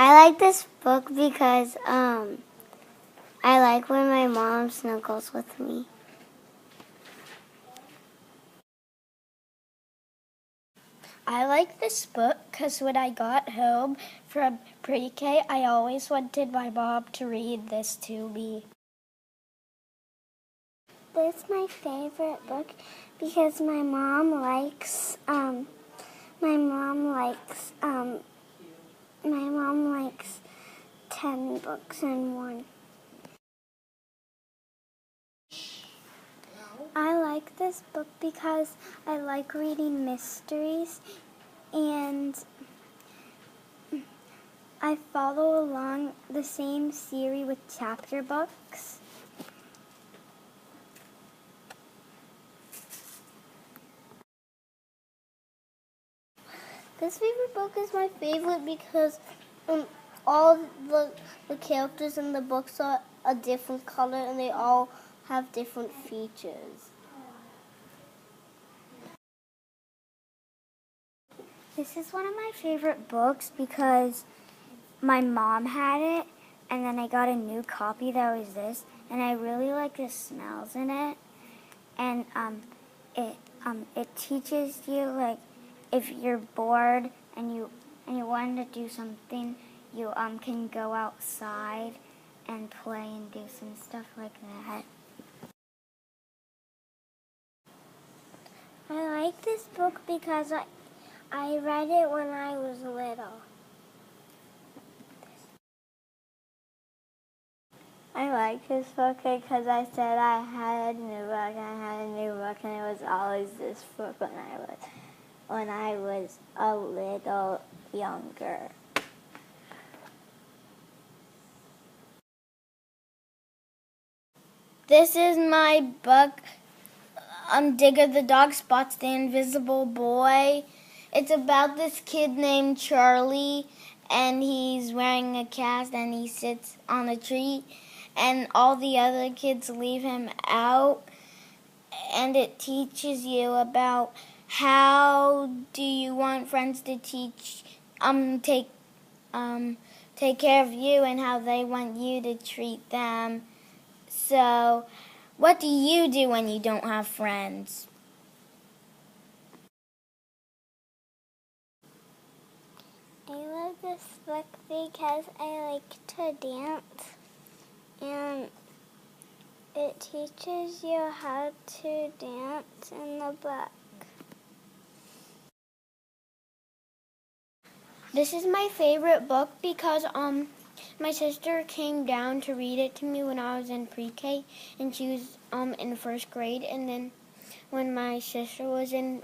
I like this book because I like when my mom snuggles with me. I like this book because when I got home from pre-K, I always wanted my mom to read this to me. This is my favorite book because my mom likes 10 books in one. I like this book because I like reading mysteries and I follow along the same series with chapter books. This favorite book is my favorite because all the characters in the books are a different color and they all have different features. This is one of my favorite books because my mom had it and then I got a new copy that was this and I really like the smells in it. And it teaches you, like, if you're bored and you want to do something, you can go outside and play and do some stuff like that. I like this book because I read it when I was little. I like this book because I said I had a new book and it was always this book when I was a little younger. This is my book, Digger the Dog Spots the Invisible Boy. It's about this kid named Charlie, and he's wearing a cast and he sits on a tree, and all the other kids leave him out, and it teaches you about how do you want friends to take care of you and how they want you to treat them. So, what do you do when you don't have friends? I love this book because I like to dance and it teaches you how to dance in the book. This is my favorite book because my sister came down to read it to me when I was in pre-K and she was in first grade, and then when my sister was in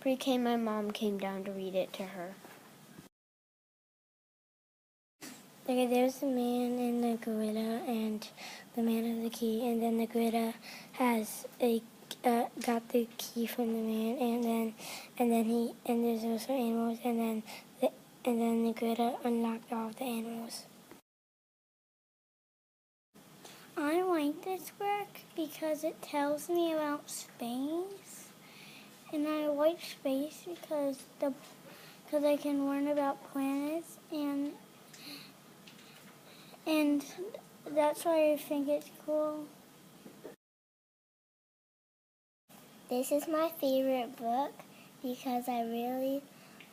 pre-K, my mom came down to read it to her. Okay, there's the man in the gorilla and the man of the key, and then the gorilla has got the key from the man, and there's also animals, and then the gorilla unlocked all of the animals. I like this book because it tells me about space, and I like space because I can learn about planets and that's why I think it's cool. This is my favorite book because I really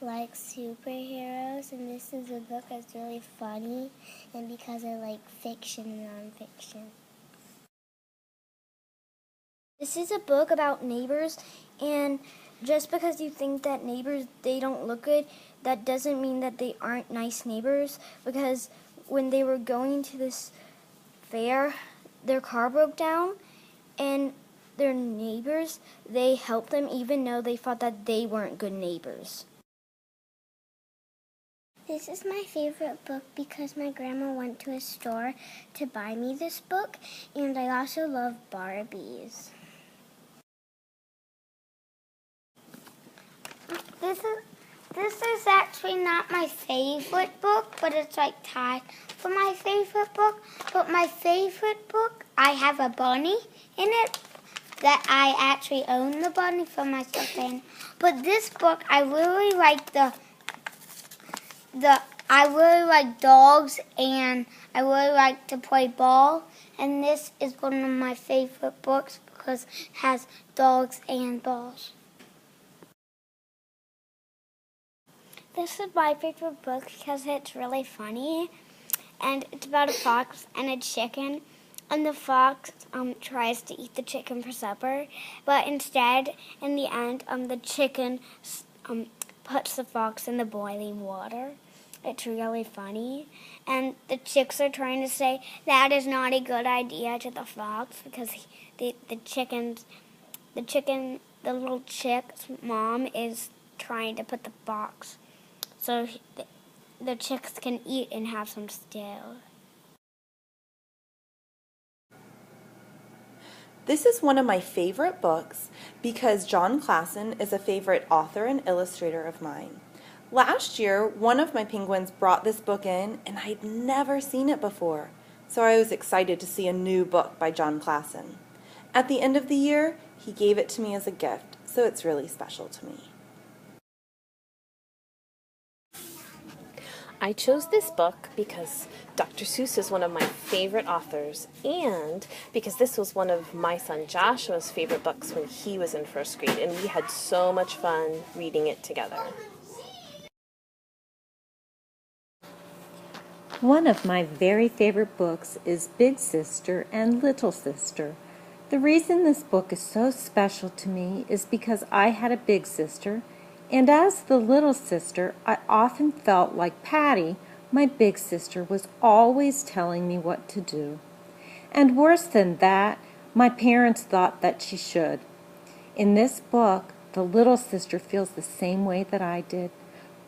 like superheroes, and this is a book that's really funny, and because I like fiction and nonfiction. This is a book about neighbors, and just because you think that neighbors, they don't look good, that doesn't mean that they aren't nice neighbors, because when they were going to this fair, their car broke down, and their neighbors, they helped them even though they thought that they weren't good neighbors. This is my favorite book because my grandma went to a store to buy me this book, and I also love Barbies. This is actually not my favorite book, but it's like tied for my favorite book. But my favorite book, I have a bunny in it that I actually own the bunny for myself in. But this book, I really like the I really like dogs and I really like to play ball. And this is one of my favorite books because it has dogs and balls. This is my favorite book because it's really funny. And it's about a fox and a chicken. And the fox tries to eat the chicken for supper. But instead, in the end, the chicken puts the fox in the boiling water. It's really funny. And the chicks are trying to say that is not a good idea to the fox because the little chick's mom is trying to put the fox so the chicks can eat and have some stew. This is one of my favorite books because Jon Klassen is a favorite author and illustrator of mine. Last year, one of my penguins brought this book in and I'd never seen it before, so I was excited to see a new book by Jon Klassen. At the end of the year, he gave it to me as a gift, so it's really special to me. I chose this book because Dr. Seuss is one of my favorite authors and because this was one of my son Joshua's favorite books when he was in first grade and we had so much fun reading it together. One of my very favorite books is Big Sister and Little Sister. The reason this book is so special to me is because I had a big sister, and as the little sister, I often felt like Patty, my big sister, was always telling me what to do. And worse than that, my parents thought that she should. In this book, the little sister feels the same way that I did,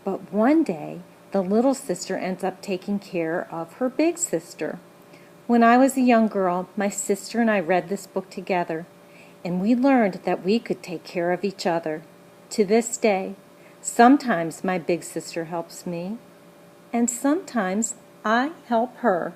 but one day, the little sister ends up taking care of her big sister. When I was a young girl, my sister and I read this book together, and we learned that we could take care of each other. To this day, sometimes my big sister helps me, and sometimes I help her.